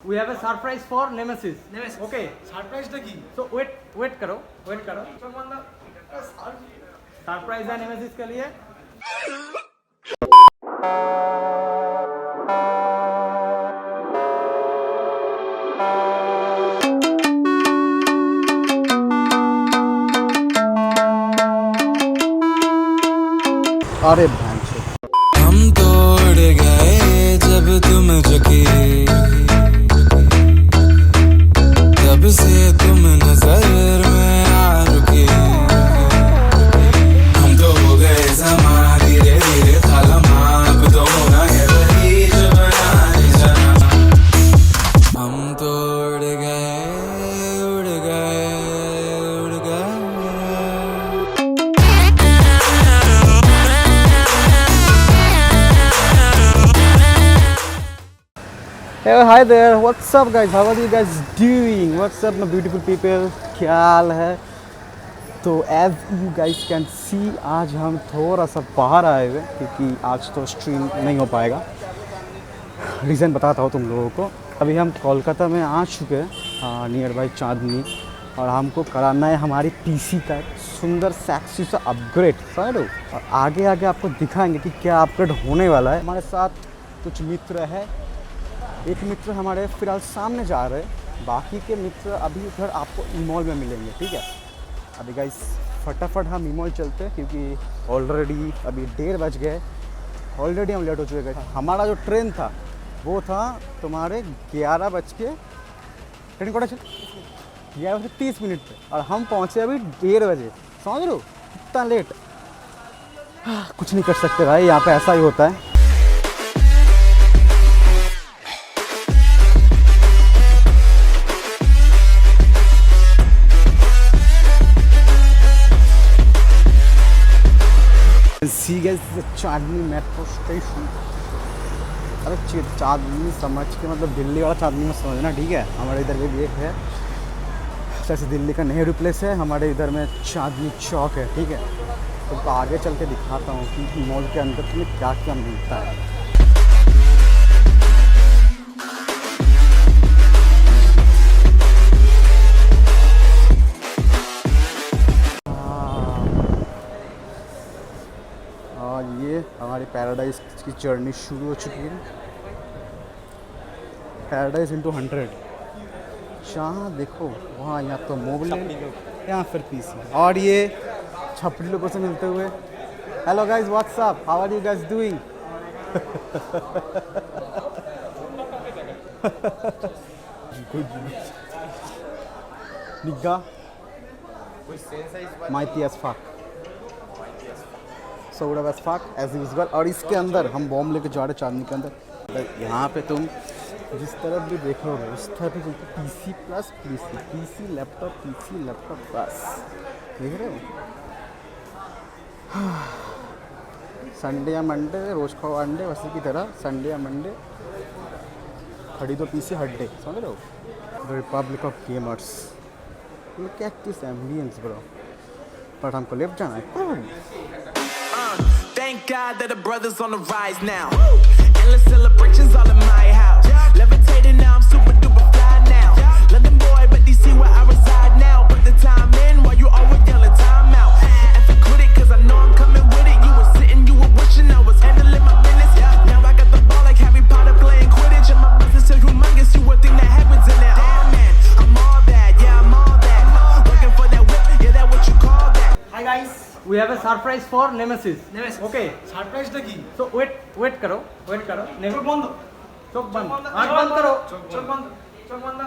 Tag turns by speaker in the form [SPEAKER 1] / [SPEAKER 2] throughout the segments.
[SPEAKER 1] We have a surprise for Nemesis.
[SPEAKER 2] Nemesis.
[SPEAKER 1] Okay.
[SPEAKER 2] Surprise টা কি?
[SPEAKER 1] So wait करो. Surprise है नेमेसिस के लिए.
[SPEAKER 3] अरे हम तोड़ गए जब तुम झुकी, तब से तुम नजर में आ रुकी। हम तो हो गए समा धीरे धीरे थालमा, अब तो होना है वही जो बनाने जाना। हम तो उड़ गए उड़ गए उड़ गए।
[SPEAKER 1] Hey, hi there. What's up, guys? How are you guys doing? What's up, my beautiful people? क्या हाल है? तो as you guys can see, आज हम थोड़ा सा बाहर आए हुए क्योंकि आज तो स्ट्रीम नहीं हो पाएगा। रीज़न बताता हूँ तुम लोगों को। अभी हम कोलकाता में आ चुके हैं नियर बाई चांदनी, और हमको कराना है हमारी पीसी का सुंदर सेक्सी सा अपग्रेड, समझ लो। और आगे आगे आपको दिखाएंगे कि क्या अपग्रेड होने वाला है। हमारे साथ कुछ मित्र है, एक मित्र हमारे फिलहाल सामने जा रहे हैं, बाकी के मित्र अभी उधर आपको ई-मॉल में मिलेंगे, ठीक है। अभी गाइस फटाफट हम ई-मॉल चलते हैं क्योंकि ऑलरेडी अभी 1:30 बज गए, ऑलरेडी हम लेट हो चुके हैं। हमारा जो ट्रेन था वो था तुम्हारे 11 बज के, ट्रेन कोटा चल 11:30 पे, और हम पहुँचे अभी 1:30 बजे, समझ लो इतना लेट। कुछ नहीं कर सकते भाई, यहाँ पे ऐसा ही होता है। See guys, this is Chandni metro station. अरे चांदनी समझ के मतलब दिल्ली वाला चांदनी में समझना, ठीक है। हमारे इधर भी एक है, जैसे दिल्ली का नेहरू प्लेस है, हमारे इधर में चांदनी चौक है, ठीक है। तो आगे चल के दिखाता हूँ कि मॉल के अंदर तुम्हें क्या क्या मिलता है। ये हमारी पैराडाइज की जर्नी शुरू हो चुकी है। पैराडाइज इंटू 100, जहाँ देखो वहाँ, यहाँ तो मोबाइल, यहाँ फिर पीसी, और ये छपरी लोगों से मिलते हुए। Hello guys, what's up, how are you guys doing? निग्गा माइटी एस फक, सोडा बस फाक एज यूजल। और इसके अंदर हम बॉम्ब लेके जा रहे चांदनी के अंदर। यहाँ पे तुम जिस तरफ भी देखोगे उस तरफ भी तुमको PC plus PC laptop plus, देख रहे हो। संडे या मंडे रोज खाओ अंडे, वैसे की तरह संडे या मंडे खरीदो पीसी हर डे, समझ रहे हो। The Republic of gamers, look at this ambience bro. पर हमको लेफ्ट जाना है।
[SPEAKER 4] Thank God that the brothers on the rise now. Endless celebrations all in my house. Levitating now, I'm super duper fly now. London boy, but DC where I reside now. Put the time in while you always yelling time out. And for quit it, cause I know I'm coming with it. You were sitting, you were wishing I was handling my business. Now I got the ball like Harry Potter playing Quidditch. And my business is humongous, you would think that happens in there. Damn man, I'm all that, yeah I'm all that. Working for that whip, yeah that what you call that.
[SPEAKER 2] Hi guys.
[SPEAKER 1] We have a surprise for Nemesis. Okay.
[SPEAKER 2] Surprise টা কি?
[SPEAKER 1] So wait करो.
[SPEAKER 2] চোখ বন্ধ।
[SPEAKER 1] चोख बंद, आँख बंद करो।
[SPEAKER 2] চোখ বন্ধ।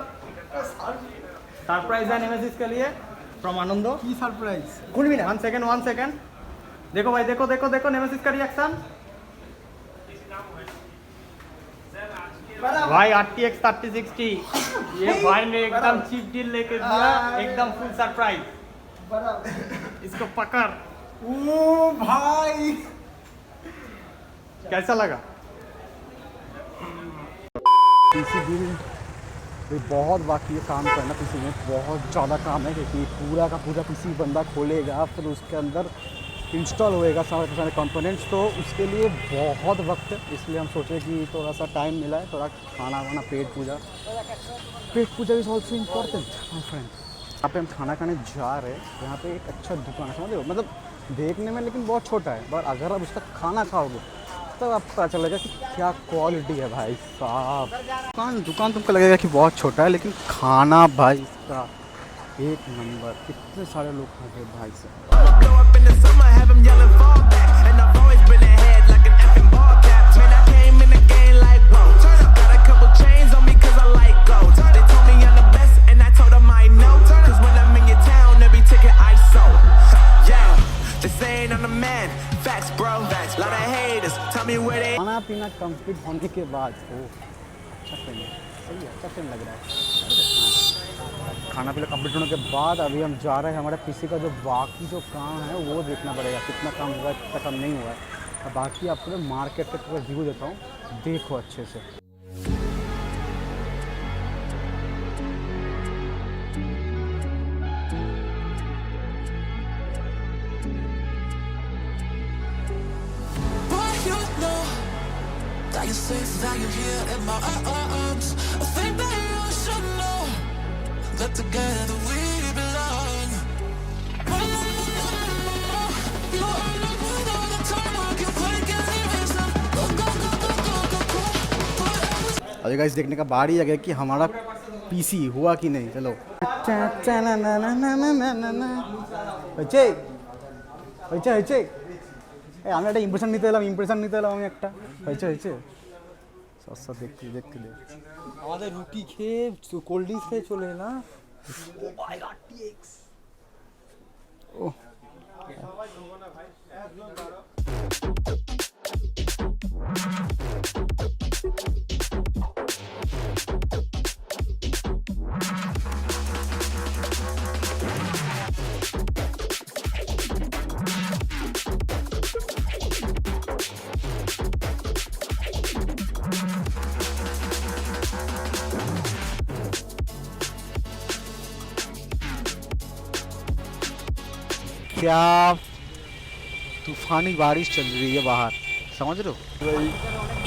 [SPEAKER 1] सरप्राइज है नेमेसिस के लिए फ्रॉम आनंदो।
[SPEAKER 2] কি সারপ্রাইজ?
[SPEAKER 1] कुल भी ना, 1 सेकंड। देखो भाई, देखो नेमेसिस का रिएक्शन। भाई RTX 3060, ये भाई ने एकदम चीप डील लेके दिया, एकदम फुल सरप्राइज। इसको पकड़।
[SPEAKER 2] ओ भाई,
[SPEAKER 1] कैसा लगा? पीसी बिल बहुत बाकी है काम करना, पीसी में बहुत ज़्यादा काम है क्योंकि पूरा का पूरा पीसी बंदा खोलेगा, फिर उसके अंदर इंस्टॉल होएगा सारे सारे कंपोनेंट्स, तो उसके लिए बहुत वक्त है। इसलिए हम सोचे कि थोड़ा सा टाइम मिला है, थोड़ा खाना वाना पेट पूजा is also important my friend. यहाँ पे हम खाना खाने जा रहे हैं। यहाँ पे एक अच्छा दुकान है, समझ रहे हो, मतलब देखने में लेकिन बहुत छोटा है, पर अगर आप उसका खाना खाओगे तब तो आपको पता चलेगा कि क्या क्वालिटी है भाई साहब। दुकान तुमको लगेगा कि बहुत छोटा है, लेकिन खाना भाई इसका एक नंबर। कितने सारे लोग खाते हैं भाई साहब।
[SPEAKER 4] Blow up in the summer, have 'em yelling fall back. And I've always been ahead like an effing ball cap. Man, I came in the game like, whoa. Got a couple chains on me 'cause I like gold. They told me I'm the best and I told them I know. 'Cause when I'm in your town, every ticket I sold. Yeah, they saying I'm the man. Facts, bro. Lot of haters, tell me where they.
[SPEAKER 1] खाना पीना complete होने के बाद अच्छा film है, सही है, अच्छा फिल्म लग रहा है। खाना पीना कंप्लीट होने के बाद अभी हम जा रहे हैं हमारे पीसी का जो बाकी जो काम है वो देखना पड़ेगा, कितना काम हुआ है कितना काम नहीं हुआ है। और बाकी आपको मैं मार्केट का पूरा रिव्यू देता हूँ, देखो अच्छे से।
[SPEAKER 3] That you're safe, that you're here in my arms. I think that you should know that together we belong. You are the one all the time. I can break any reason. Go, go, go, go, go, go, go.
[SPEAKER 1] अरे guys देखने का बारी आ गया कि हमारा PC हुआ कि नहीं। चलो আমি একটা ইমপ্রেশন নিতে এলাম আমি একটা হয়েছে সস্তা দেখতে আমাদের রুটি খেয়ে কোল্ড ড্রিঙ্কস খেয়ে চলে এলাম। ও क्या तूफानी बारिश चल रही है बाहर, समझ रहे हो भाई।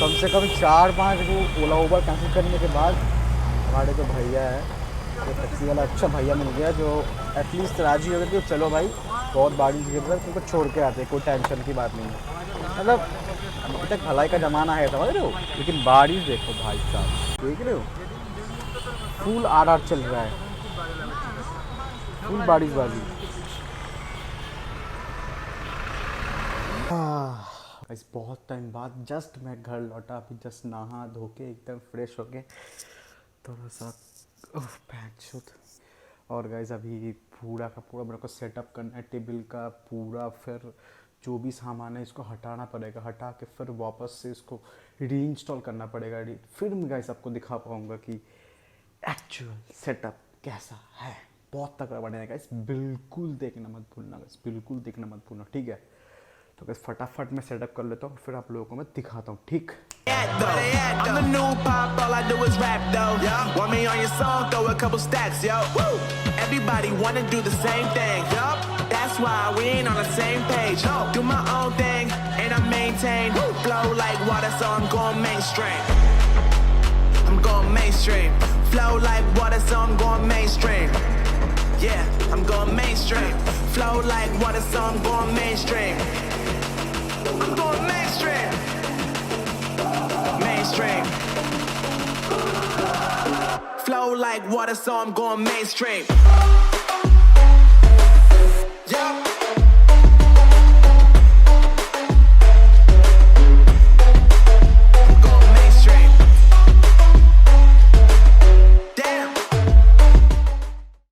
[SPEAKER 1] कम से कम 4-5 को ओला उबर कैंसिल करने के बाद हमारे जो भैया है, वो टैक्सी वाला अच्छा भैया मिल गया जो एटलीस्ट राजी हो गया कि चलो भाई बहुत बारिश गिर रहा है, तुमको छोड़ के आते, कोई टेंशन की बात नहीं है। मतलब अभी तक भलाई का ज़माना है, समझ रहे हो, लेकिन बारिश देखो भाई साहब, देख रहे हो फुल आर चल रहा है, फुल बारिश। गाइस बहुत टाइम बाद जस्ट मैं घर लौटा, अभी जस्ट नहा धो के एकदम फ्रेश हो के थोड़ा सा पैंट। और गाइस अभी पूरा का पूरा मेरे को सेटअप करना है टेबल का पूरा, फिर जो भी सामान है इसको हटाना पड़ेगा, हटा के फिर वापस से इसको रीइंस्टॉल करना पड़ेगा। फिर मैं गाइस आपको दिखा पाऊँगा कि एक्चुअल सेटअप कैसा है। बहुत तगड़ा बनेगा गाइस, बिल्कुल देखना मत भूलना गाइस, बिल्कुल देखना मत भूलना, ठीक है। तो बस फटाफट मैं सेटअप कर लेता हूँ, फिर आप लोगों को मैं दिखाता हूँ, ठीक।
[SPEAKER 4] I'm the new pop, all I do is rap though. Want me on your song, throw a couple stacks, yo. Woo! Everybody wanna do the same thing, yup. That's why we ain't on the same page. Do my own thing, and I maintain. Flow like water, so I'm going mainstream. I'm going mainstream. Flow like water, so I'm going mainstream. Yeah, I'm going mainstream. Flow like water, so I'm going mainstream. I'm going mainstream. Mainstream. Flow like water, so I'm going mainstream.